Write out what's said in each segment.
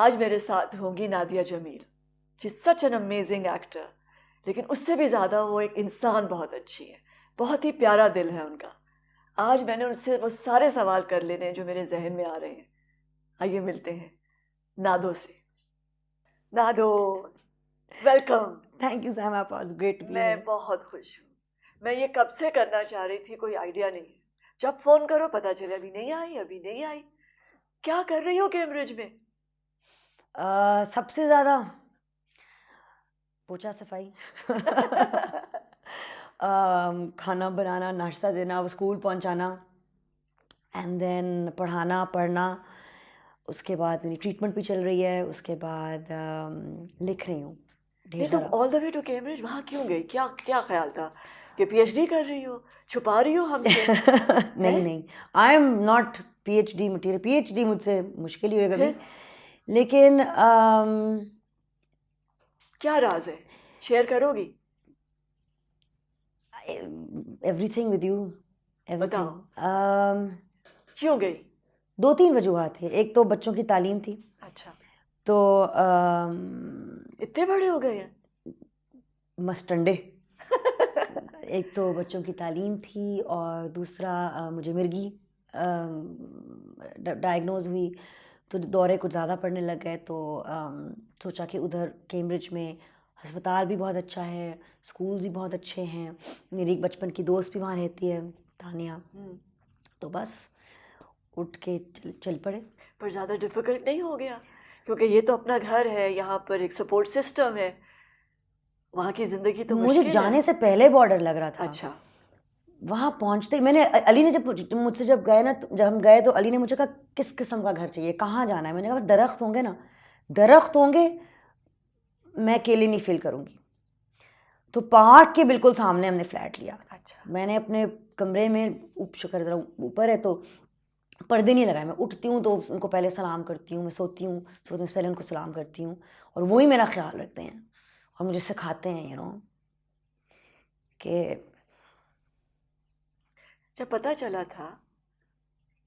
आज मेरे साथ होंगी Nadia Jameel. She such an amazing actor, लेकिन उससे भी ज़्यादा वो एक इंसान बहुत अच्छी है, बहुत ही प्यारा दिल है उनका। आज मैंने उनसे वो सारे सवाल कर लेने हैं जो मेरे जहन में आ रहे हैं। आइए मिलते हैं नादो से। नादो, वेलकम। थैंक यू सैम, आप ग्रेट टू बी मैं बहुत खुश हूँ। मैं ये कब से करना चाह रही थी, कोई आइडिया नहीं है। जब फ़ोन करो पता चले अभी नहीं आई, अभी नहीं आई। क्या कर रही हो कैम्ब्रिज में? सबसे ज़्यादा पोछा सफाई खाना बनाना, नाश्ता देना, वो स्कूल पहुंचाना, एंड देन पढ़ाना पढ़ना। उसके बाद मेरी ट्रीटमेंट भी चल रही है। उसके बाद लिख रही हूँ नहीं ढेर तुम सारा। All the way to Cambridge वहाँ क्यों गई? क्या क्या ख्याल था कि पीएचडी कर रही हो, छुपा रही हो हमसे? नहीं नहीं, I am not PhD material. PhD मुझसे मुश्किल ही होगा कभी, फिर लेकिन क्या राज है, शेयर करोगी? एवरीथिंग विद यू, बताओ एवरीथिंग। क्यों गई? 2-3 वजूहात थे। एक तो बच्चों की तालीम थी, अच्छा, तो इतने बड़े हो गए हैं? मस्टंडे। एक तो बच्चों की तालीम थी, और दूसरा मुझे मिर्गी डायग्नोज हुई, तो दौरे कुछ ज़्यादा पड़ने लग गए। तो सोचा कि उधर कैम्ब्रिज में अस्पताल भी बहुत अच्छा है, स्कूल भी बहुत अच्छे हैं। मेरी एक बचपन की दोस्त भी वहाँ रहती है, तानिया। तो बस उठ के चल पड़े। पर ज़्यादा डिफिकल्ट नहीं हो गया? क्योंकि ये तो अपना घर है, यहाँ पर एक सपोर्ट सिस्टम है, वहाँ की ज़िंदगी तो मुझे मुश्किल जाने है। से पहले बॉर्डर लग रहा था। अच्छा, वहाँ पहुँचते मैंने अली ने जब मुझसे जब गए ना, जब हम गए तो अली ने मुझे कहा किस किस्म का घर चाहिए, कहाँ जाना है। मैंने कहा दरख्त होंगे ना, दरख्त होंगे, मैं अकेले नहीं फील करूँगी। तो पार्क के बिल्कुल सामने हमने फ्लैट लिया। अच्छा। मैंने अपने कमरे में शुक्र जरा ऊपर है तो पर्दे नहीं लगाए। मैं उठती हूँ तो उनको पहले सलाम करती हूँ, मैं सोने से पहले उनको सलाम करती हूँ, और वही मेरा ख्याल रखते हैं और मुझे सिखाते हैं कि जब पता चला था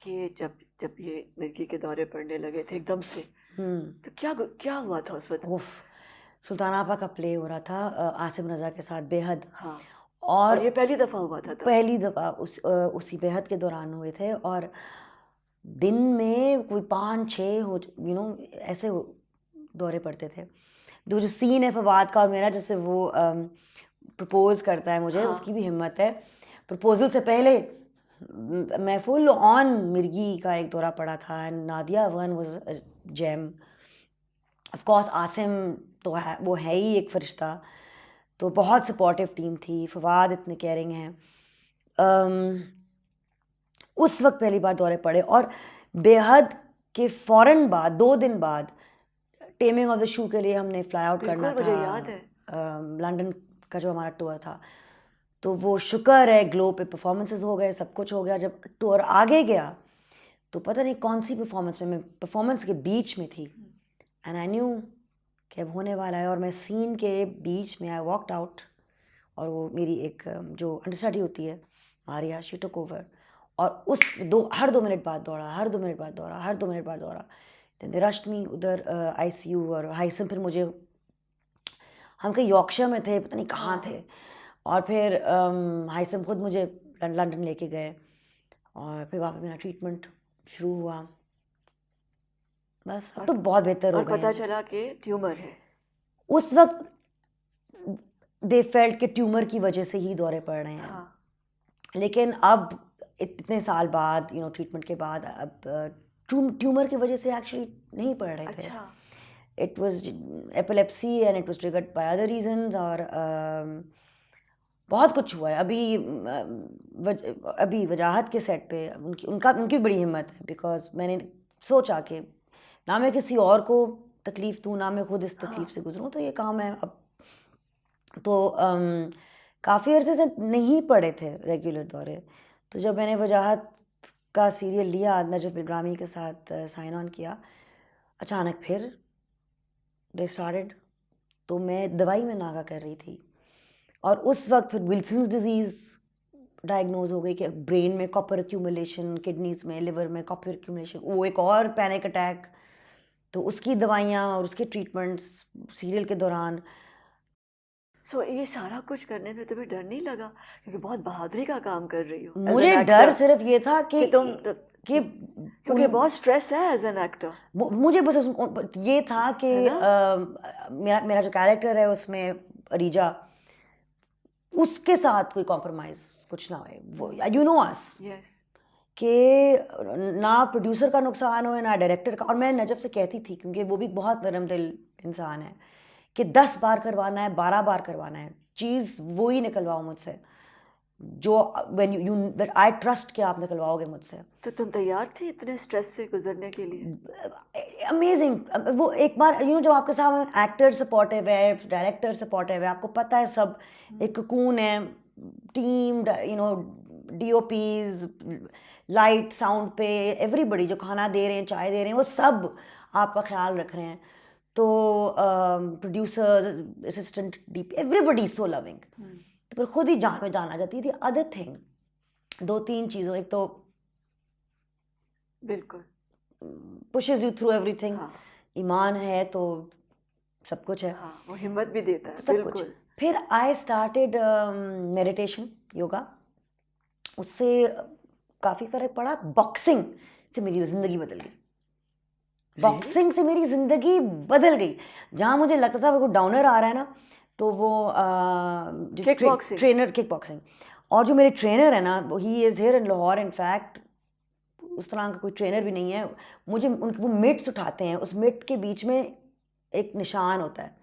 कि जब जब ये मिर्गी के दौरे पड़ने लगे थे एकदम से, तो क्या क्या हुआ था उस वक्त? उफ, सुल्तान आपा का प्ले हो रहा था आसिम रज़ा के साथ, बेहद। हाँ, और और ये पहली दफ़ा हुआ था तब? पहली दफ़ा उसी बेहद के दौरान हुए थे, और दिन में कोई 5-6 ऐसे दौरे पड़ते थे। तो जो सीन है फवाद का और मेरा, जिसपे वो प्रपोज करता है मुझे, हाँ। उसकी भी हिम्मत है। प्रपोजल से पहले मैं फुल ऑन मिर्गी का एक दौरा पड़ा था, and Nadia one was gem. Of course Asim तो है, वो है ही एक फरिश्ता। तो बहुत सपोर्टिव टीम थी, फवाद इतने केयरिंग हैं। उस वक्त पहली बार दौरे पड़े, और बेहद के फ़ौरन बाद 2 दिन बाद टेमिंग ऑफ द शू के लिए हमने फ्लाई आउट करना बिल्कुल था। मुझे याद है। लंदन का जो हमारा टूर था, तो वो शुक्र है ग्लो पे परफॉर्मेंसेस हो गए, सब कुछ हो गया। जब टूर आगे गया तो पता नहीं कौन सी परफॉर्मेंस में, मैं परफॉर्मेंस के बीच में थी, एंड आई न्यू कि अब होने वाला है। और मैं सीन के बीच में आई वॉकड आउट, और वो मेरी एक जो अंडरस्टडी होती है मारिया, शी टुक ओवर, और हर 2 मिनट बाद दौड़ा, हर 2 मिनट बाद दौड़ा, हर 2 मिनट बाद दौड़ा। दे रश्ड मी उधर आईसीयू, और हाइसम फिर मुझे, हम कहीं यॉर्कशायर में थे, पता नहीं कहाँ थे, और फिर हाइसम खुद मुझे लंदन लेके गए, और फिर वहाँ पे मेरा ट्रीटमेंट शुरू हुआ। बस अब तो बहुत बेहतर हो और गए पता हैं। चला कि ट्यूमर है। उस वक्त दे फेल्ट के ट्यूमर की वजह से ही दौरे पड़ रहे हैं। हाँ, लेकिन अब इतने साल बाद ट्रीटमेंट के बाद, अब ट्यूमर की वजह से एक्चुअली नहीं पड़ रहे थे। अच्छा। It was epilepsy, and it was triggered by other reasons, और बहुत कुछ हुआ है। अभी वजाहत के सेट पे उनकी बड़ी हिम्मत है, बिकॉज मैंने सोचा कि ना मैं किसी और को तकलीफ़ दूँ, ना मैं खुद इस तकलीफ़ से गुजरूँ, तो ये काम है अब। तो काफ़ी अरसे से नहीं पड़े थे रेगुलर दौरे। तो जब मैंने वजाहत का सीरियल लिया, नजफ इब्राहिमी के साथ साइन ऑन किया, अचानक फिर दे स्टार्टेड। तो मैं दवाई में नागा कर रही थी, और उस वक्त फिर विल्सन्स डिजीज़ डायग्नोज हो गई कि ब्रेन में कॉपर एक्यूमुलेशन, किडनीज में, लिवर में कॉपर एक्यूमुलेशन, वो एक और पैनिक अटैक। तो उसकी दवाइयाँ और उसके ट्रीटमेंट्स सीरियल के दौरान। सो ये सारा कुछ करने में तुम्हें डर नहीं लगा, क्योंकि बहुत बहादुरी का काम कर रही हो as an मुझे actor, डर सिर्फ ये था कि कि क्योंकि बहुत स्ट्रेस है एज एन एक्टर, मुझे बस ये था कि है मेरा जो कैरेक्टर है उसमें रीजा, उसके साथ कोई कॉम्प्रोमाइज कुछ ना हो। वो यू नो अस यस कि ना प्रोड्यूसर का नुकसान हो ना डायरेक्टर का। और मैं नजफ से कहती थी, क्योंकि वो भी बहुत नरम दिल इंसान है, कि 10 बार करवाना है, 12 बार करवाना है, चीज़ वो ही निकलवाओ मुझसे जो when you that I trust कि आप निकलवाओगे मुझसे। तो तुम तैयार थे इतने स्ट्रेस से गुजरने के लिए? अमेजिंग। वो एक बार जब आपके साथ एक्टर सपोर्टिव है, डायरेक्टर सपोर्टिव है, आपको पता है सब एक कून है, टीम डीओपीज, लाइट साउंड पे एवरीबडी जो खाना दे रहे हैं, चाय दे रहे हैं, वो सब आपका ख्याल रख रहे हैं। तो producer, assistant DP, everybody so loving. तो फिर खुद ही जान में जान आ जाती थी। अदर थिंग 2-3 चीज़ों, एक तो बिल्कुल पुशेस यू थ्रू एवरीथिंग। हाँ ईमान है तो सब कुछ है, हाँ, वो हिम्मत भी देता है, सब कुछ। बिल्कुल। फिर आई स्टार्टेड मेडिटेशन, योगा। उससे काफ़ी फ़र्क पड़ा। बॉक्सिंग से मेरी ज़िंदगी बदल गई। बॉक्सिंग से मेरी ज़िंदगी बदल गई। जहाँ मुझे लगता था वो डाउनर आ रहा है ना, तो वो ट्रेनर किक बॉक्सिंग, और जो मेरे ट्रेनर है ना, he is here in Lahore. In fact उस तरह का कोई ट्रेनर भी नहीं है। मुझे वो मिट्स उठाते हैं, उस मिट के बीच में एक निशान होता है।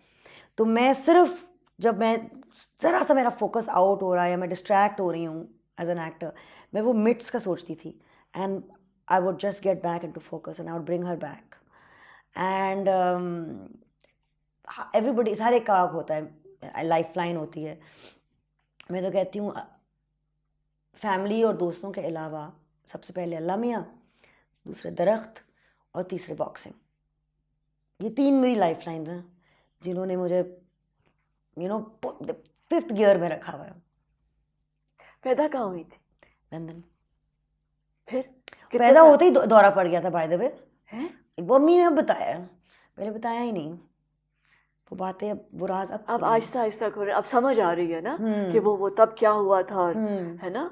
तो मैं सिर्फ जब मैं ज़रा सा मेरा फोकस आउट हो रहा है या मैं डिस्ट्रैक्ट हो रही हूँ एज एन एक्टर, मैं वो मिट्स का सोचती थी, and I would just get back into focus and I would bring her back. And everybody, हर एक का होता है, लाइफ लाइन होती है। मैं तो कहती हूँ फैमिली और दोस्तों के अलावा सबसे पहले अल्लाह मियाँ, दूसरे दरख्त, और तीसरे बॉक्सिंग। ये 3 मेरी लाइफ लाइन्स हैं जिन्होंने मुझे 5th गियर में रखा हुआ है। पैदा कहाँ हुई थी? लंदन। फिर पैदा होते ही दौरा पड़ गया था, बाय द वे। हैं? वो अम्मी ने बताया, पहले बताया ही नहीं। वो बातें, वो राज अब आहिस्ता आहिस्ता खोले, अब समझ आ रही है ना कि वो तब क्या हुआ था, है ना?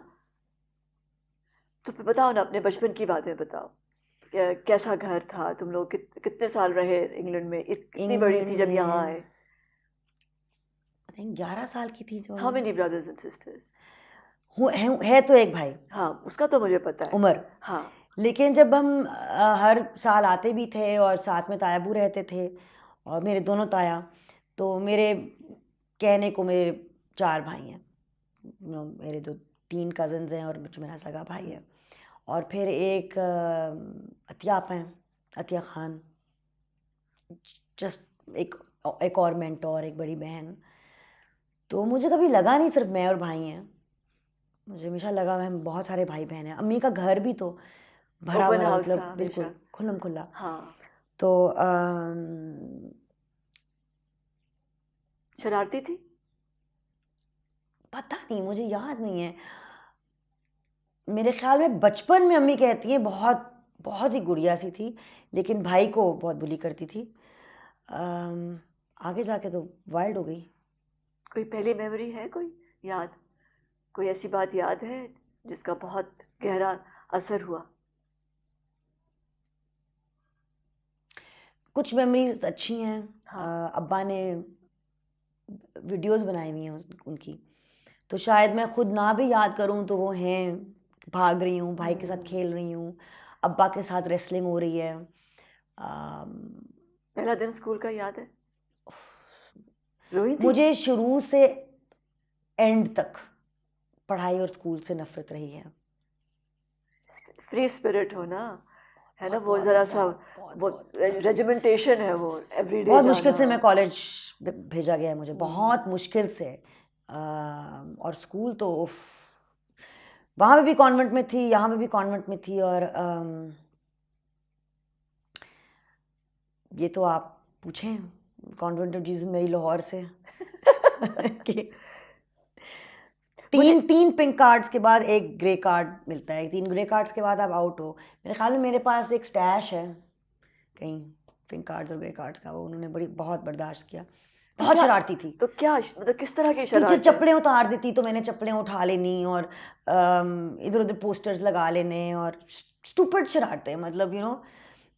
तो फिर बताओ ना, अपने बचपन की बातें बताओ। कैसा घर था, तुम लोग कितने साल रहे इंग्लैंड में? इतनी बड़ी थी जब यहाँ आए? 11 साल की थी जो। How many brothers and sisters? है तो एक भाई। हाँ, उसका तो मुझे पता है, उमर। हाँ। लेकिन जब हम हर साल आते भी थे और साथ में तायाबू रहते थे, और मेरे दोनों ताया, तो मेरे कहने को मेरे 4 भाई हैं। मेरे 3 कज़न्स हैं और जो मेरा सगा भाई है, और फिर एक अतिया आपा हैं, अतिया खान, जस्ट एक और मेंटोर, एक बड़ी बहन। तो मुझे कभी लगा नहीं सिर्फ मैं और भाई हैं, मुझे हमेशा लगा हम बहुत सारे भाई बहन हैं। अम्मी का घर भी तो भरा ओपन भरा, हाउस मतलब था बिल्कुल हमेशा, खुल्लम खुल्ला। हाँ। तो शरारती थी? पता नहीं, मुझे याद नहीं है। मेरे ख्याल में बचपन में अम्मी कहती हैं बहुत बहुत ही गुड़िया सी थी, लेकिन भाई को बहुत बुली करती थी। आगे जाके तो वाइल्ड हो गई। कोई पहली मेमोरी है, कोई याद, कोई ऐसी बात याद है जिसका बहुत गहरा असर हुआ? कुछ मेमोरीज अच्छी हैं। हाँ। अब्बा ने वीडियोस बनाई हुई हैं उनकी, तो शायद मैं खुद ना भी याद करूं तो वो हैं, भाग रही हूँ, भाई के साथ खेल रही हूँ, अब्बा के साथ रेसलिंग हो रही है। पहला दिन स्कूल का याद है? रोई थी? मुझे शुरू से एंड तक पढ़ाई और स्कूल से नफरत रही है। फ्री स्पिरिट हो ना, है ना? वो जरा सा वो रेजिमेंटेशन है, वो एवरीडे बहुत मुश्किल से मैं कॉलेज भेजा गया है मुझे, बहुत मुश्किल से। और स्कूल तो उफ, वहाँ पे भी कॉन्वेंट में थी, यहाँ पे भी कॉन्वेंट में थी। और ये तो आप पूछें कॉन्वेंट ऑफ जीसस मेरी लाहौर से कि तीन पिंक कार्ड्स के बाद एक ग्रे कार्ड मिलता है, 3 ग्रे कार्ड्स के बाद आप आउट हो। मेरे ख्याल में मेरे पास एक स्टैश है कहीं, पिंक कार्ड्स और ग्रे कार्ड्स का, वो उन्होंने बहुत बर्दाश्त किया। बहुत शरारती थी। तो क्या मतलब किस तरह की टीचर शरारत? चप्पलें उतार देती तो मैंने चप्पलें उठा लेनी और इधर उधर पोस्टर्स लगा लेने और स्टूपिड शरारतें, मतलब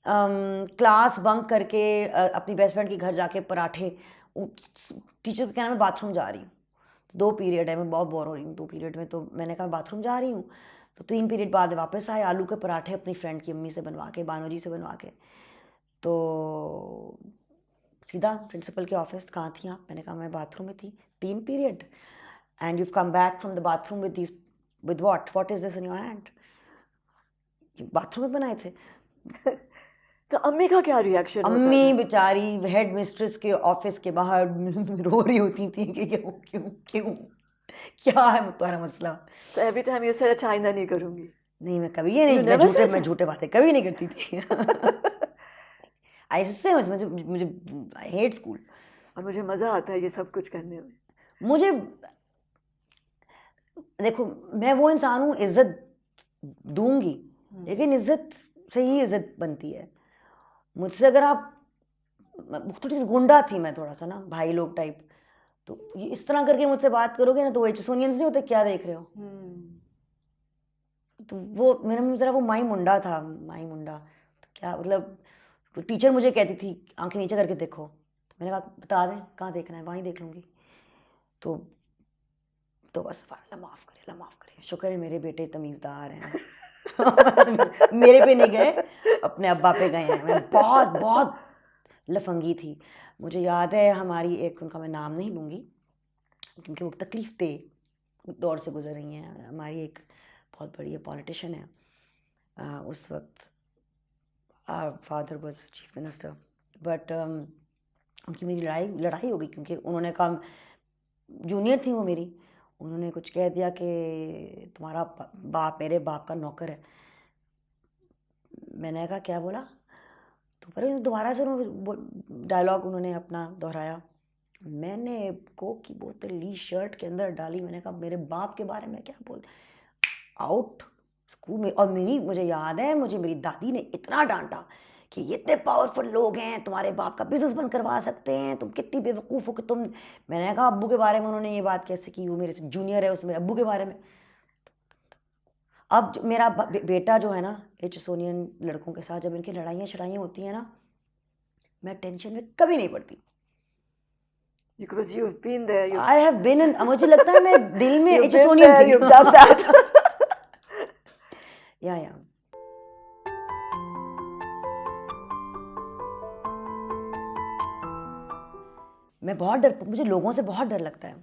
क्लास बंक करके अपनी बेस्ट फ्रेंड के घर जाके पराठे, टीचर को कहना मैं बाथरूम जा रही हूँ, 2 पीरियड है, मैं बहुत बोर हो रही हूँ 2 पीरियड में, तो मैंने कहा बाथरूम जा रही हूँ, तो 3 पीरियड बाद वापस आए, आलू के पराठे अपनी फ्रेंड की अम्मी से बनवा के, बानो जी से बनवा के, तो सीधा प्रिंसिपल के ऑफिस, कहाँ थी आप? मैंने कहा मैं बाथरूम में थी, 3 period, and you come back from the bathroom with what is this in your hand? Bathroom में बनाए थे। तो अम्मी का क्या रिएक्शन होता अम्मी था? बेचारी हेड मिस्ट्रेस के ऑफिस के बाहर रो रही होती थी कि क्यों क्यों क्यों, क्या है तुम्हारा मसला? So every time you said अच्छा आइंदा नहीं करूँगी। नहीं, मैं कभी ये नहीं, You मैं never said मैं that? झूठे बातें कभी नहीं करती थी। आई से मुझे आई हेट स्कूल। और मुझे मज़ा आता है ये सब कुछ करने में। मुझे देखो, मैं वो इंसान हूँ, इज्जत दूंगी, लेकिन इज्जत से ही इज्जत बनती है। मुझसे अगर आप, थोड़ी सी गुंडा थी मैं, थोड़ा सा ना भाई लोग टाइप, तो ये इस तरह करके मुझसे बात करोगे ना, तो वो एचसोनियंस नहीं होते, क्या देख रहे हो, तो वो मेरा ज़रा वो माई मुंडा था, माई मुंडा, तो क्या मतलब, टीचर मुझे कहती थी आंखें नीचे करके देखो, तो मैंने कहा बता दें कहाँ देखना है, वहीं देख लूँगी, तो बस अल्लाह माफ़ करे, शुक्र है मेरे बेटे तमीज़दार हैं। मेरे पे नहीं गए, अपने अब्बा पे गए हैं। मैं बहुत लफंगी थी। मुझे याद है हमारी एक, उनका मैं नाम नहीं लूँगी क्योंकि वो तकलीफ़ दे दौर से गुजर रही हैं, हमारी एक बहुत बड़ी पॉलिटिशियन है, उस वक्त father was chief minister, but उनकी मेरी लड़ाई हो गई क्योंकि उन्होंने कहा, जूनियर थी वो मेरी, उन्होंने कुछ कह दिया कि तुम्हारा बाप मेरे बाप का नौकर है। मैंने कहा क्या बोला? तो फिर दोबारा से डायलॉग उन्होंने अपना दोहराया। मैंने कोक की बोतल ली, शर्ट के अंदर डाली, मैंने कहा मेरे बाप के बारे में क्या बोल, आउट स्कूल में। और मुझे याद है, मुझे मेरी दादी ने इतना डांटा कि ये इतने पावरफुल लोग हैं, तुम्हारे बाप का बिजनेस बंद करवा सकते हैं, तुम कितनी बेवकूफ़ हो कि तुम। मैंने कहा अब्बू के बारे में उन्होंने ये बात कैसे की, वो मेरे से जूनियर है, उसमें मेरे अब्बू के बारे में। अब मेरा बेटा जो है ना, एचसोनियन लड़कों के साथ जब इनकी लड़ाइयाँ होती हैं ना, मैं टेंशन में कभी नहीं पड़ती। Because you've been there. I have been in, मुझे लगता है मैं दिल में You've been एचसोनियन there, थी। you've done that. या मैं बहुत मुझे लोगों से बहुत डर लगता है।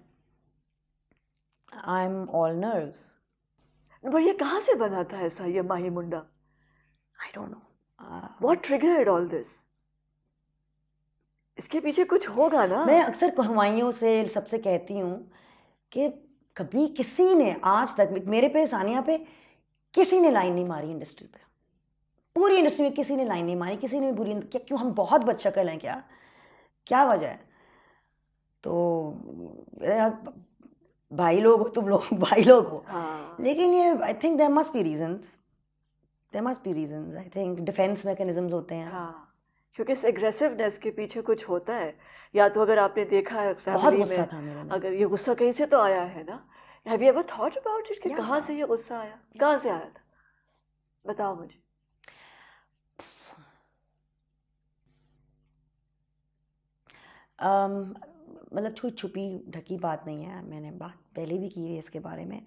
I am all nerves. पर ये कहाँ से बना था ऐसा, ये माही मुंडा? I don't know What triggered all this? इसके पीछे कुछ होगा ना? मैं अक्सर हमाइयों से सबसे कहती हूँ कि कभी किसी ने आज तक मेरे पे, सानिया पे, किसी ने लाइन नहीं मारी इंडस्ट्री पे, पूरी इंडस्ट्री में किसी ने लाइन नहीं मारी, किसी ने भी बुरी, क्या क्यों, हम बहुत बदशक्ल हैं क्या वजह है? तो यार भाई लोग हो तुम लोग, भाई लोग हो। हाँ। लेकिन ये I think there must be reasons, I think defence mechanisms होते हैं। हाँ, क्योंकि इस एग्रेसिवनेस के पीछे कुछ होता है, या तो अगर आपने देखा है बहुत फैमिली गुस्सा में, था मेरे में। अगर ये गुस्सा कहीं से तो आया है ना। Have you ever thought about it कि Yeah. कहाँ से ये गुस्सा आया, कहाँ से आया था? बताओ मुझे। मतलब छुपी ढकी बात नहीं है, मैंने बात पहले भी की है इसके बारे में,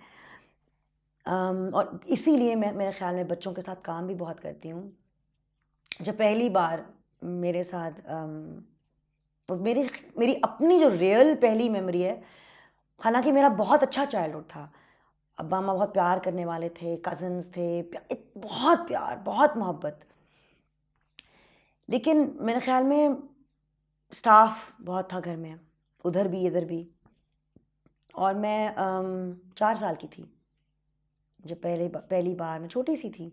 और इसीलिए मैं, मेरे ख्याल में बच्चों के साथ काम भी बहुत करती हूँ। जब पहली बार मेरे साथ मेरी अपनी जो रियल पहली मेमोरी है, हालांकि मेरा बहुत अच्छा चाइल्डहुड था, अब्बा अम्मा बहुत प्यार करने वाले थे, कज़न्स थे, बहुत प्यार, बहुत मोहब्बत, लेकिन मेरे ख्याल में स्टाफ बहुत था घर में, उधर भी इधर भी। और मैं 4 साल की थी जब पहली बार, मैं छोटी सी थी,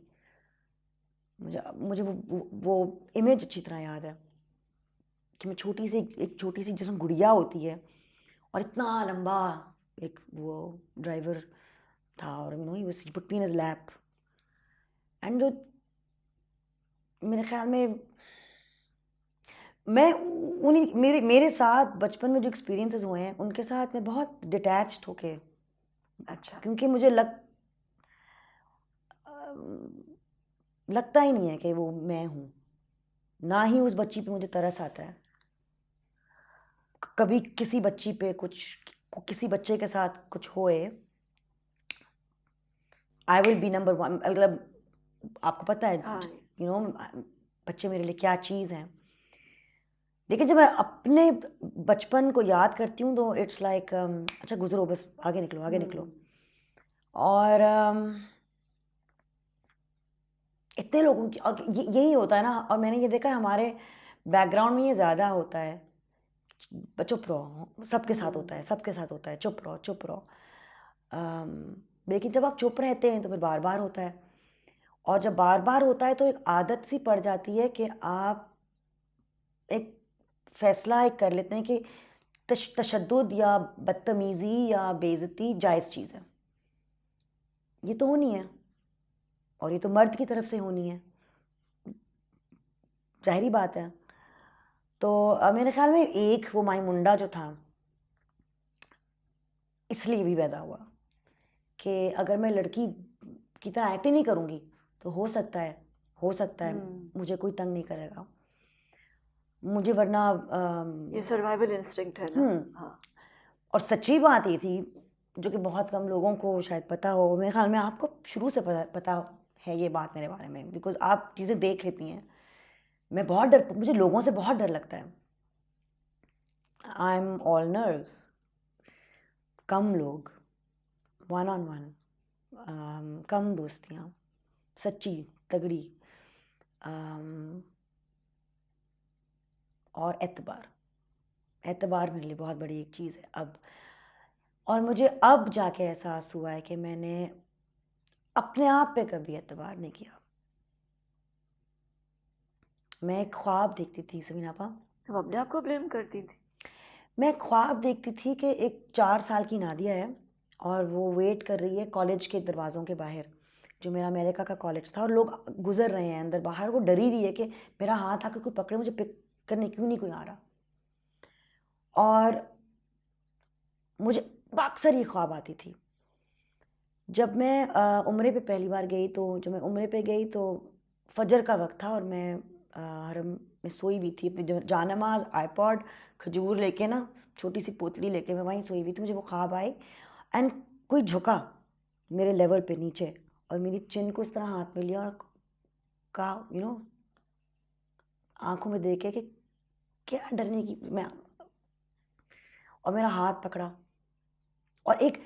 मुझे वो इमेज अच्छी तरह याद है कि मैं एक छोटी सी जिसमें गुड़िया होती है, और इतना लंबा एक वो ड्राइवर था, और he put me in his lap, and जो मेरे ख्याल में मैं उन्हीं मेरे साथ बचपन में जो एक्सपीरियंसेस हुए हैं उनके साथ मैं बहुत डिटैच्ड होके, अच्छा। क्योंकि मुझे लगता ही नहीं है कि वो मैं हूँ, ना ही उस बच्ची पे मुझे तरस आता है। कभी किसी बच्ची पे किसी बच्चे के साथ कुछ होए, I will be number one. मतलब आपको पता है हाँ, बच्चे मेरे लिए क्या चीज़ हैं। लेकिन जब मैं अपने बचपन को याद करती हूँ तो इट्स लाइक अच्छा गुजरो, बस आगे निकलो आगे निकलो। और इतने लोगों की, और यही होता है ना। और मैंने ये देखा है हमारे बैकग्राउंड में ये ज़्यादा होता है, चुप रहो, सबके साथ होता है, सबके साथ होता है, चुप रहो चुप रहो। लेकिन जब आप चुप रहते हैं तो फिर बार बार होता है, और जब बार बार होता है तो एक आदत सी पड़ जाती है कि आप एक फैसला एक कर लेते हैं कि तशद्दुद या बदतमीज़ी या बेइज्जती जायज़ चीज़ है, ये तो होनी है, और ये तो मर्द की तरफ से होनी है, ज़ाहिरी बात है। तो मेरे ख्याल में एक वो माई मुंडा जो था इसलिए भी पैदा हुआ कि अगर मैं लड़की की तरह एक्ट ही नहीं करूँगी तो हो सकता है मुझे कोई तंग नहीं करेगा, मुझे वरना ये सर्वाइवल इंस्टिंक्ट है ना। हाँ। और सच्ची बात ये थी जो कि बहुत कम लोगों को शायद पता हो, मेरे ख्याल में आपको शुरू से पता है ये बात मेरे बारे में, बिकॉज आप चीज़ें देख लेती हैं। मुझे लोगों से बहुत डर लगता है। I am all nerves. कम लोग, वन ऑन वन, कम दोस्तियाँ, सच्ची तगड़ी, और एतबार मेरे लिए बहुत बड़ी एक चीज़ है अब। और मुझे अब जाके एहसास हुआ है कि मैंने अपने आप पे कभी एतबार नहीं किया। मैं एक ख्वाब देखती थी समीना आपा, तुम अपने आप को ब्लेम करती थी? मैं एक ख्वाब देखती थी कि एक 4 साल की नादिया है और वो वेट कर रही है कॉलेज के दरवाज़ों के बाहर, जो मेरा अमेरिका का कॉलेज था, और लोग गुजर रहे हैं अंदर बाहर, वो डरी हुई है कि मेरा हाथ आके कोई पकड़े, मुझे पिक करने क्यों नहीं कोई आ रहा। और मुझे अक्सर ये ख्वाब आती थी। जब मैं उम्रे पे पहली बार गई, तो जब मैं उम्रे पे गई तो फजर का वक्त था और मैं हरम में सोई हुई थी, अपनी जानमाज, आईपॉड, खजूर लेके ना, छोटी सी पोतली लेके मैं वहीं सोई हुई थी। मुझे वो ख्वाब आई एंड कोई झुका मेरे लेवल पे नीचे और मेरी चिन को इस तरह हाथ में लिया और कहा, आंखों में देखे कि क्या डरने की मैं, और मेरा हाथ पकड़ा और एक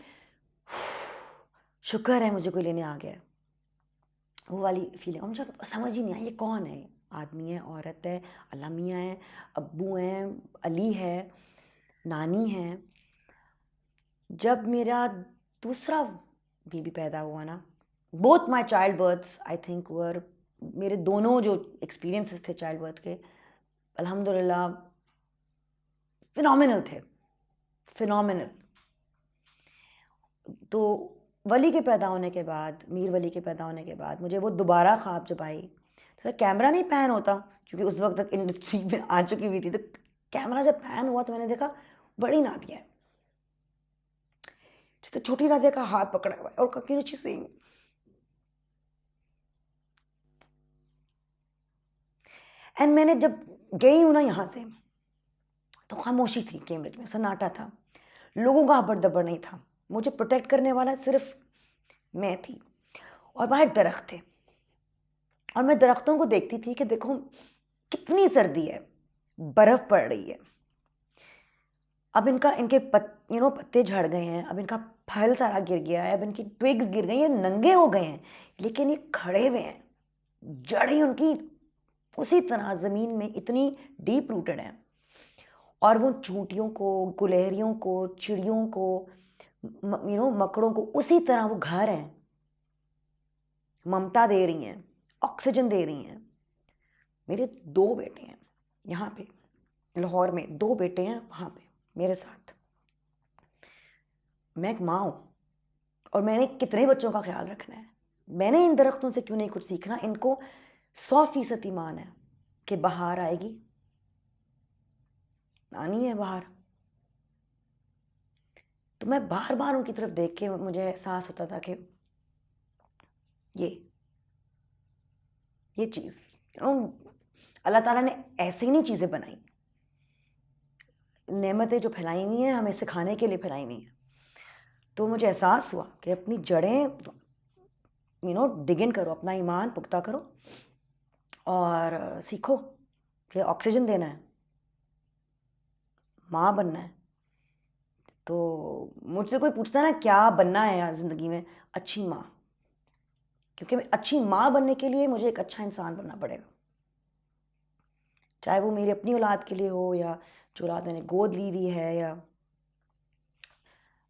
शुक्र है मुझे कोई लेने आ गया, वो वाली फीलिंग। और मुझे समझ ही नहीं आई ये कौन है, आदमी है, औरत है, अल्लाह मियाँ है, अब्बू हैं, अली है, नानी है। जब मेरा दूसरा बेबी पैदा हुआ ना, both my child births I think were, मेरे दोनों जो एक्सपीरियंसेस थे चाइल्ड बर्थ के, अल्हम्दुलिल्लाह फिनोमिनल थे, फिनोमिनल। तो वली के पैदा होने के बाद, मीर वली के पैदा होने के बाद मुझे वो दोबारा ख्वाब जब आई, तो कैमरा नहीं पैन होता क्योंकि उस वक्त तक इंडस्ट्री में आ चुकी हुई थी, तो कैमरा जब पैन हुआ तो मैंने देखा बड़ी नादिया है, जिससे छोटी नादिया का हाथ पकड़ा हुआ है और ककी रुचि से। एंड मैंने जब गई हूँ ना यहाँ से, तो खामोशी थी, कैमरे में सन्नाटा था, लोगों का हबड़ दबड़ नहीं था, मुझे प्रोटेक्ट करने वाला सिर्फ मैं थी, और बाहर दरख्त थे, और मैं दरख्तों को देखती थी कि देखो कितनी सर्दी है, बर्फ़ पड़ रही है, अब इनके पत्ते झड़ गए हैं, अब इनका फल सारा गिर गया है, अब इनकी ट्विग्स गिर गई हैं, नंगे हो गए हैं, लेकिन ये खड़े हुए हैं, जड़ें उनकी उसी तरह ज़मीन में इतनी डीप रूटेड हैं, और वो चूंटियों को, गुलहरियों को, चिड़ियों को, मकड़ों को उसी तरह वो घर हैं, ममता दे रही हैं, ऑक्सीजन दे रही हैं। मेरे 2 बेटे हैं यहाँ पे लाहौर में, 2 बेटे हैं वहाँ पे मेरे साथ। मैं एक माँ हूँ और मैंने कितने बच्चों का ख्याल रखना है। मैंने इन दरख्तों से क्यों नहीं कुछ सीखना? इनको 100% ईमान है कि बहार आएगी, आनी है बाहर। तो मैं बार बार उनकी तरफ देख के मुझे एहसास होता था कि ये चीज़ अल्लाह ताला ने ऐसे ही नहीं चीज़ें बनाई, नेमतें जो फैलाई हुई हैं हमें सिखाने के लिए फैलाई हुई हैं। तो मुझे एहसास हुआ कि अपनी जड़ें डिग इन करो, अपना ईमान पुख्ता करो और सीखो कि ऑक्सीजन देना है, माँ बनना है। तो मुझसे कोई पूछता है ना क्या बनना है यार ज़िंदगी में, अच्छी माँ, क्योंकि अच्छी माँ बनने के लिए मुझे एक अच्छा इंसान बनना पड़ेगा, चाहे वो मेरी अपनी औलाद के लिए हो या जो औलाद मैंने गोद ली हुई है, या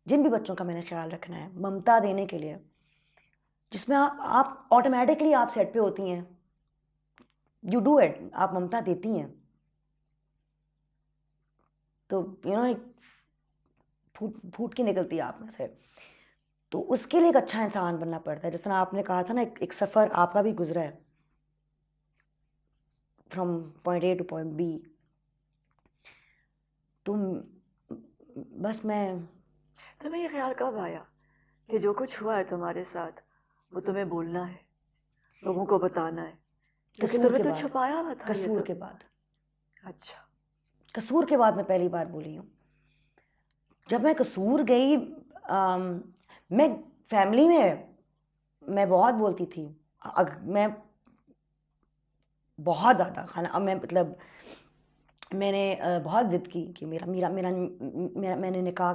जिन भी बच्चों का मैंने ख्याल रखना है, ममता देने के लिए, जिसमें आप ऑटोमेटिकली आप सेट पे होती हैं, यू डू इट, आप ममता देती हैं। तो एक फूट के निकलती है आप में से। तो उसके लिए एक अच्छा इंसान बनना पड़ता है। जिस तरह आपने कहा था ना, एक सफ़र आपका भी गुजरा है from point A to point B. तुम बस तुम्हें ये ख्याल कब आया कि जो कुछ हुआ है तुम्हारे साथ वो तुम्हें बोलना है, लोगों को बताना है? क्योंकि तुम्हें तो छुपाया हुआ था ये कसूर सब। के बाद। अच्छा, कसूर के बाद मैं पहली बार बोली हूँ। जब मैं कसूर गई, मैं फैमिली में मैं बहुत बोलती थी, मैं बहुत ज़्यादा खाना, मैं मतलब मैंने बहुत ज़िद की कि मैंने निकाह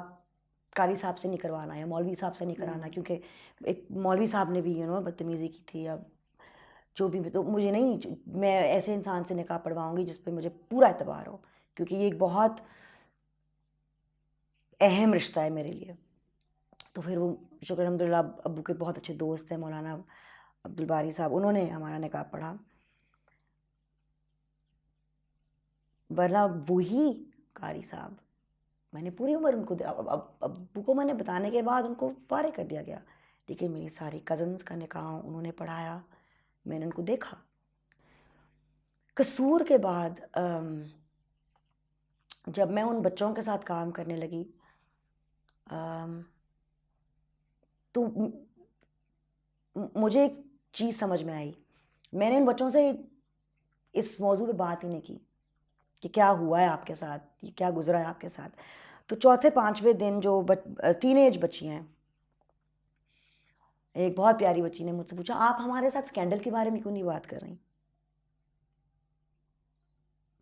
कारी साहब से नहीं करवाना या मौलवी साहब से नहीं कराना, क्योंकि एक मौलवी साहब ने भी बदतमीज़ी की थी। अब जो भी, तो मुझे नहीं, मैं ऐसे इंसान से निकाह पढ़वाऊँगी जिस पे मुझे पूरा एतबार हो, क्योंकि ये एक बहुत अहम रिश्ता है मेरे लिए। तो फिर वो शुक्र अल्हम्दुलिल्लाह अब्बू के बहुत अच्छे दोस्त हैं मौलाना अब्दुल बारी साहब, उन्होंने हमारा निकाह पढ़ा। वरना वही कारी साहब, मैंने पूरी उम्र उनको अब्बू को मैंने बताने के बाद उनको फारे कर दिया गया, लेकिन मेरी सारी कज़न्स का निकाह उन्होंने पढ़ाया, मैंने उनको देखा। कसूर के बाद जब मैं उन बच्चों के साथ काम करने लगी, तो मुझे एक चीज़ समझ में आई। मैंने इन बच्चों से इस मौजू पे बात ही नहीं की कि क्या हुआ है आपके साथ, ये क्या गुजरा है आपके साथ। तो चौथे पाँचवें दिन जो टीनेज बच्ची हैं, एक बहुत प्यारी बच्ची ने मुझसे पूछा, आप हमारे साथ स्कैंडल के बारे में क्यों नहीं बात कर रही?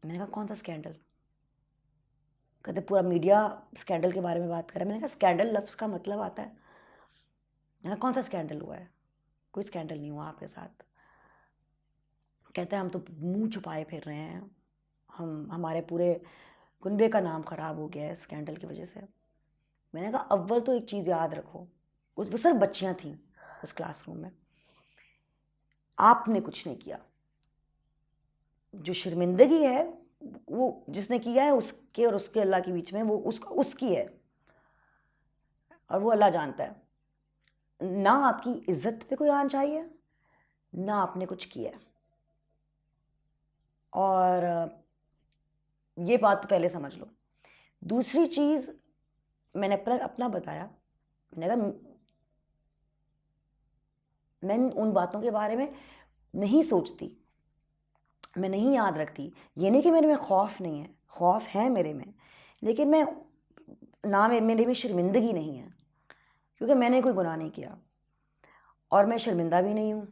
मैंने कहा कौन सा स्कैंडल? कहते पूरा मीडिया स्कैंडल के बारे में बात कर रहा है। मैंने कहा स्कैंडल लफ्ज़ का मतलब आता है? मैंने कहा कौन सा स्कैंडल हुआ है? कोई स्कैंडल नहीं हुआ आपके साथ। कहते हैं हम तो मुंह छुपाए फिर रहे हैं, हमारे पूरे कुनबे का नाम ख़राब हो गया है स्कैंडल की वजह से। मैंने कहा अव्वल तो एक चीज़ याद रखो, वो सिर्फ बच्चियाँ थीं उस क्लासरूम में, आपने कुछ नहीं किया। जो शर्मिंदगी है वो जिसने किया है उसके और उसके अल्लाह के बीच में, वो उसकी है और वो अल्लाह जानता है। ना आपकी इज्जत पे कोई आना चाहिए, ना आपने कुछ किया। और ये बात तो पहले समझ लो। दूसरी चीज़ मैंने अपना बताया, मैंने कहा मैं उन बातों के बारे में नहीं सोचती, मैं नहीं याद रखती। ये नहीं कि मेरे में खौफ नहीं है, खौफ है मेरे में, लेकिन मेरे में शर्मिंदगी नहीं है, क्योंकि मैंने कोई गुनाह नहीं किया और मैं शर्मिंदा भी नहीं हूँ।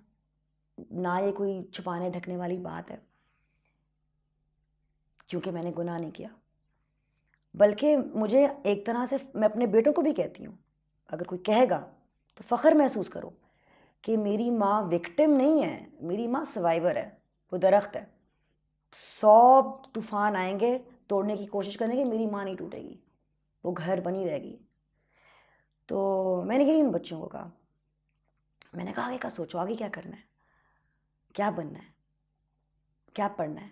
ना ये कोई छुपाने ढकने वाली बात है, क्योंकि मैंने गुनाह नहीं किया। बल्कि मुझे एक तरह से, मैं अपने बेटों को भी कहती हूँ, अगर कोई कहेगा तो फ़ख्र महसूस करो कि मेरी माँ विक्टिम नहीं है, मेरी माँ सर्वाइवर है। वो दरख्त है, 100 तूफ़ान आएंगे तोड़ने की कोशिश करेंगे, मेरी माँ नहीं टूटेगी, वो घर बनी रहेगी। तो मैंने यही उन बच्चों को कहा। मैंने कहा आगे का सोचो, आगे क्या करना है, क्या बनना है, क्या पढ़ना है,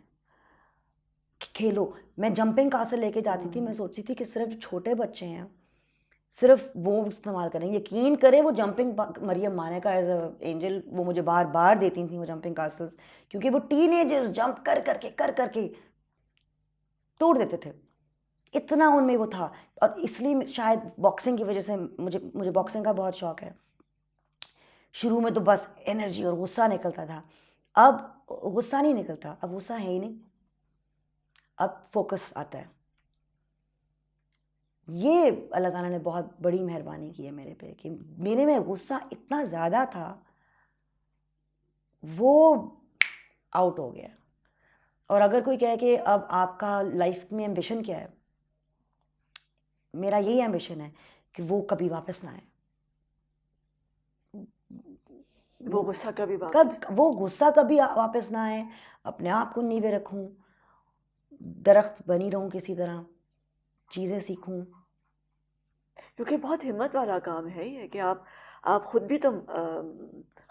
खेलो। मैं जंपिंग कासल लेके जाती थी, मैं सोचती थी कि सिर्फ जो छोटे बच्चे हैं सिर्फ वो इस्तेमाल करें। यकीन करें वो जंपिंग, मरियम माने का एज अ एंजल, वो मुझे बार बार देती थी वो जंपिंग कासल्स, क्योंकि वो टीनेजर्स जंप कर करके तोड़ देते थे। इतना उनमें वो था। और इसलिए शायद बॉक्सिंग की वजह से मुझे बॉक्सिंग का बहुत शौक है। शुरू में तो बस एनर्जी और गुस्सा निकलता था, अब गुस्सा नहीं निकलता, अब गुस्सा है ही नहीं, अब फोकस आता है। ये अल्लाह ताला ने बहुत बड़ी मेहरबानी की है मेरे पे कि मेरे में गुस्सा इतना ज़्यादा था, वो आउट हो गया। और अगर कोई कहे कि अब आपका लाइफ में एम्बिशन क्या है, मेरा यही एम्बिशन है कि वो कभी वापस ना आए। वो गुस्सा कभी वो गुस्सा कभी वापस ना आए, अपने आप को नीवे रखूं, दरख्त बनी रहूं, किसी तरह चीज़ें सीखूं। क्योंकि बहुत हिम्मत वाला काम है ये कि आप खुद भी तो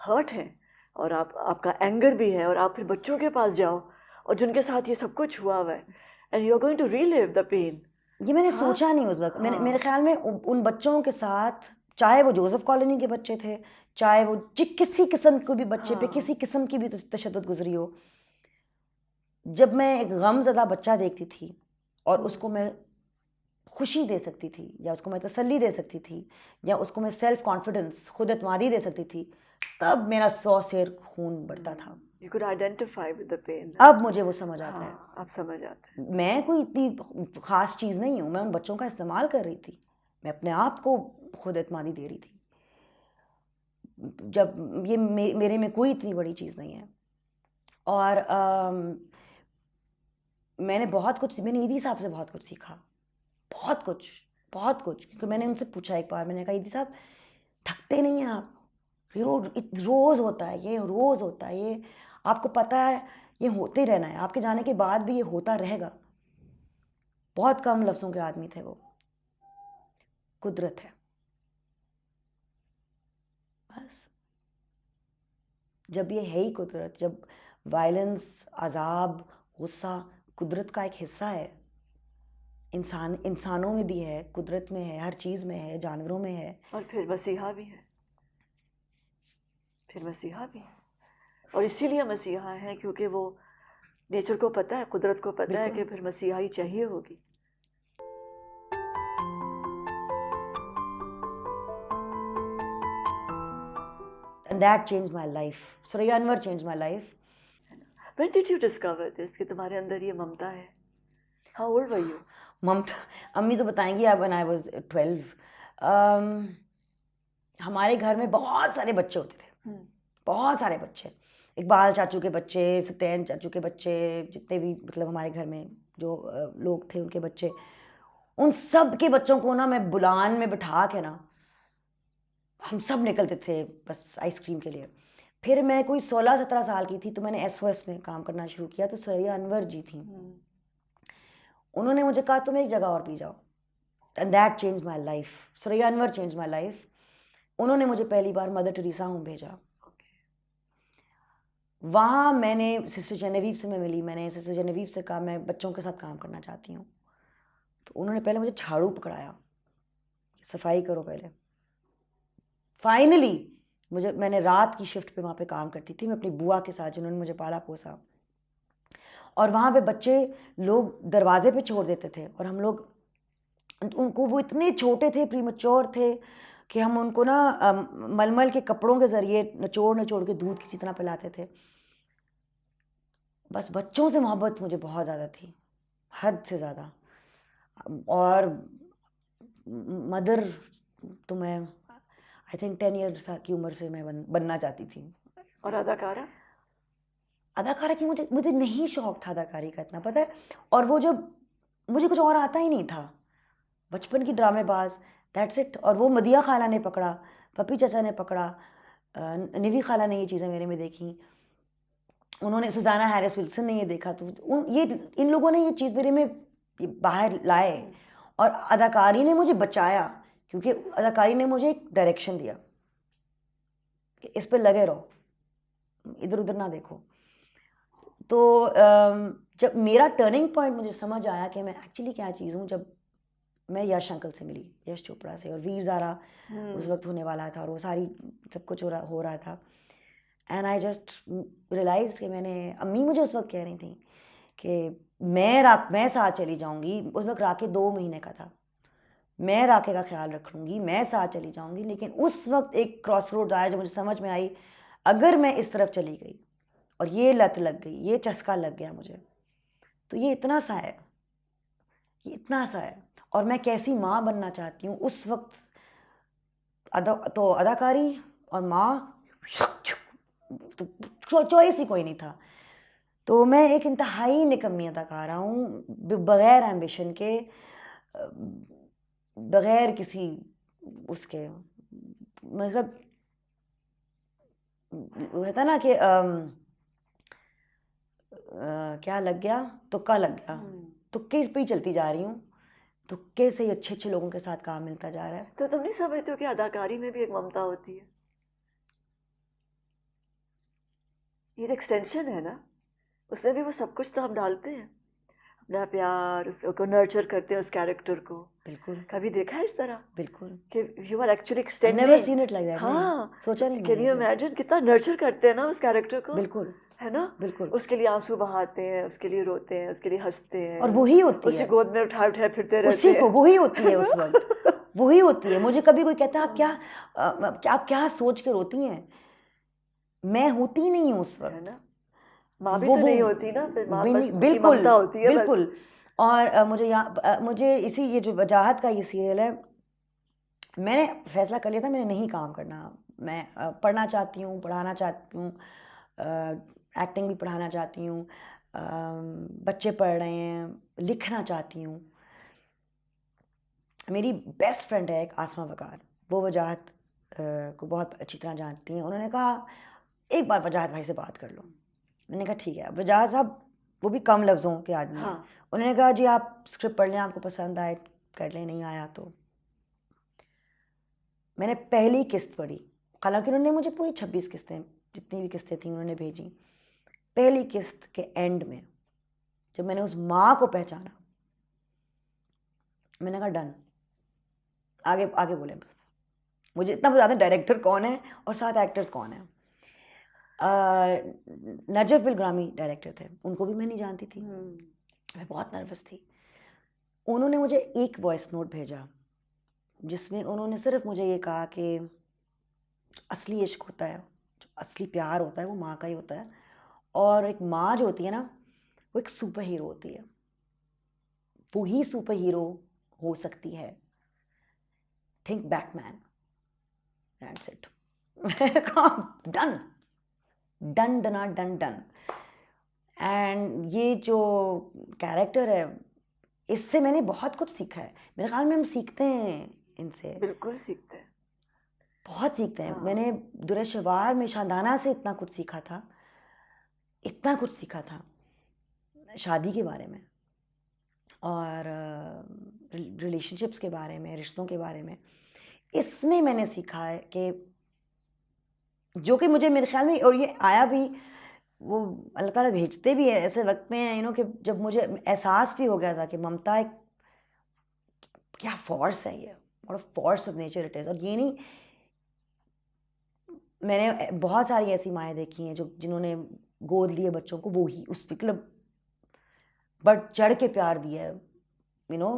हर्ट हैं, और आपका एंगर भी है, और आप फिर बच्चों के पास जाओ और जिनके साथ ये सब कुछ हुआ हुआ है, and you are going to relive the pain. ये मैंने सोचा नहीं उस वक्त। मेरे ख्याल में उन बच्चों के साथ, चाहे वो जोसेफ कॉलोनी के बच्चे थे, चाहे वो किसी किस्म के भी बच्चे पे किसी किस्म की भी तशद्दुद गुजरी हो, जब मैं एक गमज़दा बच्चा देखती थी और उसको मैं खुशी दे सकती थी, या उसको मैं तसल्ली दे सकती थी, या उसको मैं सेल्फ कॉन्फिडेंस, खुद एतमादी दे सकती थी, तब मेरा 100 शेर खून बढ़ता था। You could identify with the pain. अब मुझे वो समझ आता है। आप समझ आते हैं। मैं कोई इतनी ख़ास चीज़ नहीं हूँ, मैं उन बच्चों का इस्तेमाल कर रही थी, मैं अपने आप को खुद एतमादी दे रही थी, जब ये मेरे में कोई इतनी बड़ी चीज़ नहीं है। और मैंने ईदी साहब से बहुत कुछ सीखा, बहुत कुछ। क्योंकि मैंने उनसे पूछा एक बार, मैंने कहा ईदी साहब थकते नहीं हैं आप? रोज़ होता है ये, रोज़ होता है ये, आपको पता है ये होते ही रहना है, आपके जाने के बाद भी ये होता रहेगा। बहुत कम लफ्ज़ों के आदमी थे वो। कुदरत है बस। जब ये है ही कुदरत, जब वायलेंस, अजाब, गुस्सा कुदरत का एक हिस्सा है, इंसानों में भी है, कुदरत में है, हर चीज़ में है, जानवरों में है। और फिर मसीहा भी है, और इसीलिए मसीहा है क्योंकि वो नेचर को पता है, कुदरत को पता है कि फिर मसीहा ही चाहिए होगी। And that changed my life. Suraya Anwar changed my life. When did you discover this कि तुम्हारे अंदर ये ममता है? How old were you? ममता, अम्मी तो बताएंगी। when I was 12, हमारे घर में बहुत सारे बच्चे होते थे, बहुत सारे बच्चे। इकबाल चाचू के बच्चे, सत्येन चाचू के बच्चे, जितने भी मतलब हमारे घर में जो लोग थे उनके बच्चे, उन सब के बच्चों को ना मैं बुलान में बिठा के ना, हम सब निकलते थे बस आइसक्रीम के लिए। फिर मैं कोई 16-17 साल की थी तो मैंने SOS में काम करना शुरू किया। तो सुरैया अनवर जी थी, उन्होंने मुझे कहा तुम एक जगह और पी जाओ, and that change my life. Suraiya Anwar change my life. उन्होंने मुझे पहली बार मदर टेरेसा होम भेजा। वहाँ मैंने सिस्टर जेनेविव से मैं मिली। मैंने सिस्टर जेनेविव से कहा मैं बच्चों के साथ काम करना चाहती हूँ। तो उन्होंने पहले मुझे झाड़ू पकड़ाया, सफाई करो पहले। फाइनली मैंने रात की शिफ्ट पे वहाँ पे काम करती थी, मैं अपनी बुआ के साथ, जिन्होंने मुझे पाला पोसा। और वहाँ पे बच्चे लोग दरवाजे पे छोड़ देते थे, और हम लोग उनको, वो इतने छोटे थे, प्रीमच्योर थे, कि हम उनको ना मलमल के कपड़ों के ज़रिए नचोड़ के दूध किसी तरह पिलाते थे। बस बच्चों से मोहब्बत मुझे बहुत ज़्यादा थी, हद से ज़्यादा। और मदर तो मैं आई थिंक 10 ईयर्स की उम्र से मैं बनना चाहती थी। और अदाकारा की मुझे नहीं शौक था अदाकारी का इतना, पता है। और वो जब मुझे कुछ और आता ही नहीं था, बचपन की ड्रामेबाज, दैट्स इट। और वो मदिया खाला ने पकड़ा, पपी चाचा ने पकड़ा, निवी खाला ने ये चीज़ें मेरे में देखी, उन्होंने सुजाना हैरिस विल्सन ने ये देखा। तो इन लोगों ने ये चीज़ मेरे में बाहर लाए, और अदाकारी ने मुझे बचाया, क्योंकि अदाकारी ने मुझे एक डायरेक्शन दिया कि इस पे लगे रहो, इधर उधर ना देखो। तो जब मेरा टर्निंग पॉइंट मुझे समझ आया कि मैं एक्चुअली क्या चीज़ हूँ, जब मैं यश अंकल से मिली, यश चोपड़ा से, और वीर ज़ारा उस वक्त होने वाला था, और वो सारी सब कुछ हो रहा था। एंड आई जस्ट रियलाइज कि अम्मी मुझे उस वक्त कह रही थी कि मैं साथ चली जाऊंगी। उस वक्त राके 2 महीने का था। मैं राके का ख्याल रख लूँगी, मैं साथ चली जाऊंगी। लेकिन उस वक्त एक क्रॉस रोड आया जब मुझे समझ में आई, अगर मैं इस तरफ चली गई और ये लत लग गई, ये चस्का लग गया मुझे, तो ये इतना सा है, ये इतना सा है। और मैं कैसी माँ बनना चाहती हूँ उस वक्त, तो अदाकारी और माँ तो चॉइस ही कोई नहीं था। तो मैं एक इंतहाई निकम्मी अदाकारा हूँ, बगैर एम्बिशन के, बगैर किसी उसके, मतलब कहता ना कि क्या लग गया, तुक्का लग गया, तुक्के पे ही चलती जा रही हूँ। तुक्के से ही अच्छे अच्छे लोगों के साथ काम मिलता जा रहा है। तो तुम नहीं समझते हो कि अदाकारी में भी एक ममता होती है? ये एक्सटेंशन है ना, उसमें भी वो सब कुछ तो हम डालते हैं, अपना प्यार, उसको नर्चर करते हैं उस कैरेक्टर को। बिल्कुल कभी देखा है इस तरह बिल्कुल। कि you are actually never extending? Seen it like that. हाँ, सोचा नहीं कैन मैंने यू इसे। इमेजिन कितना नर्चर करते हैं ना उस कैरेक्टर को, बिल्कुल है ना? बिल्कुल। उसके लिए आंसू बहाते हैं, उसके लिए रोते हैं, उसके लिए हंसते हैं, और वही होती उसी है, गोद में उठाए उठाए फिरते उसी रहते को हैं। वही होती है उस वक्त, वही होती है। मुझे कभी कोई कहता है आप क्या सोच के रोती हैं, मैं होती नहीं हूँ उस है वक्त। ना? माँ भी तो नहीं होती ना, फिर माँ बस की बिल्कुल ममता होती है बस। बिल्कुल। और मुझे इसी ये जो वजाहत का ये सीरियल है, मैंने फैसला कर लिया था मैंने नहीं काम करना। मैं पढ़ना चाहती हूँ, पढ़ाना चाहती हूँ, एक्टिंग भी पढ़ाना चाहती हूँ, बच्चे पढ़ रहे हैं, लिखना चाहती हूँ। मेरी बेस्ट फ्रेंड है एक आसमा वकार, वो वजाहत को बहुत अच्छी तरह जानती हैं। उन्होंने कहा एक बार वजाहत भाई से बात कर लो। मैंने कहा ठीक है। वजाहत साहब वो भी कम लफ्ज़ों के आदमी हैं। हाँ, उन्होंने कहा जी आप स्क्रिप्ट पढ़ लें, आपको पसंद आए कर लें, नहीं आया तो। मैंने पहली किस्त पढ़ी, हालांकि उन्होंने मुझे पूरी 26 किस्तें, जितनी भी किस्तें थी उन्होंने भेजी। पहली किस्त के एंड में जब मैंने उस माँ को पहचाना, मैंने कहा डन, आगे आगे बोले बस। मुझे इतना बता दें डायरेक्टर कौन है और साथ एक्टर्स कौन है। नजफ बिलग्रामी डायरेक्टर थे, उनको भी मैं नहीं जानती थी, मैं बहुत नर्वस थी। उन्होंने मुझे एक वॉइस नोट भेजा जिसमें उन्होंने सिर्फ मुझे ये कहा कि असली इश्क होता है, जो असली प्यार होता है वो माँ का ही होता है। और एक माँ जो होती है ना, वो एक सुपर हीरो होती है, वो ही सुपर हीरो हो सकती है। Think Batman, that's it. डन डन डना डन डन। एंड ये जो कैरेक्टर है, इससे मैंने बहुत कुछ सीखा है। मेरे ख्याल में हम सीखते हैं इनसे, बिल्कुल सीखते हैं। बहुत सीखते हैं। हाँ। मैंने दुरेशवार में शादाना से इतना कुछ सीखा था, इतना कुछ सीखा था शादी के बारे में और रिलेशनशिप्स के बारे में, रिश्तों के बारे में। इसमें मैंने सीखा है कि जो कि मुझे मेरे ख्याल में, और ये आया भी, वो अल्लाह ताला भेजते भी है ऐसे वक्त में कि जब मुझे एहसास भी हो गया था कि ममता एक क्या फोर्स है, ये और force of nature it is. और ये नहीं, मैंने बहुत सारी ऐसी माएँ देखी हैं जो जिन्होंने गोद लिए बच्चों को, वो ही उस मतलब बढ़ चढ़ के प्यार दिया है, यू नो।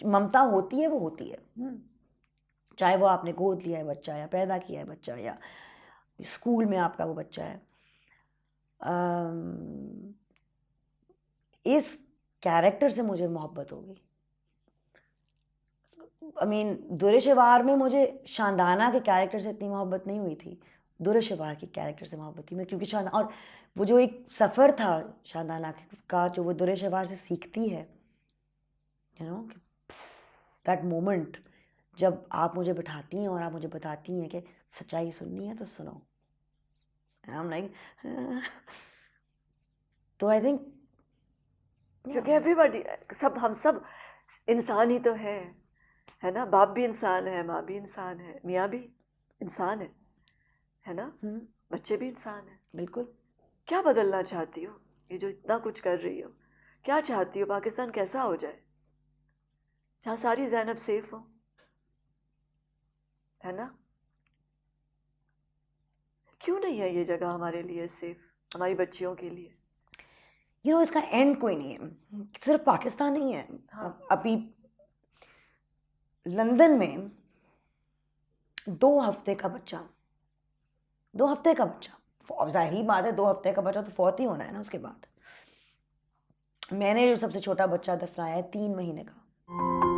ममता होती है, वो होती है। चाहे वो आपने गोद लिया है बच्चा, या पैदा किया है बच्चा, या स्कूल में आपका वो बच्चा है। इस कैरेक्टर से मुझे मोहब्बत होगी। दुरेशवार में मुझे शानदाना के कैरेक्टर से इतनी मोहब्बत नहीं हुई थी, दुरेशवार के कैरेक्टर से मोहब्बत थी मैं, क्योंकि शानदाना, और वो जो एक सफ़र था शानदाना का जो वो दुरेशवार से सीखती है, यू नो, दैट मोमेंट जब आप मुझे बिठाती हैं और आप मुझे बताती हैं कि सच्चाई सुननी है तो सुनो, एंड आई एम लाइक, तो आई थिंक क्योंकि एवरीबॉडी, हम सब इंसान ही तो है ना? बाप भी इंसान है, माँ भी इंसान है, मियाँ भी इंसान है ना? बच्चे भी इंसान हैं। बिल्कुल। क्या बदलना चाहती हो? ये जो इतना कुछ कर रही हो, क्या चाहती हो? पाकिस्तान कैसा हो जाए जहाँ सारी ज़ैनब सेफ हो, है ना? क्यों नहीं है ये जगह हमारे लिए सेफ, हमारी बच्चियों के लिए? इसका एंड कोई नहीं है, सिर्फ पाकिस्तान नहीं है। हाँ। अभी लंदन में 2 हफ्ते का बच्चा, 2 हफ्ते का बच्चा, अब जाहिर बात है 2 हफ्ते का बच्चा तो फौत ही होना है ना उसके बाद। मैंने जो सबसे छोटा बच्चा दफनाया है 3 महीने का।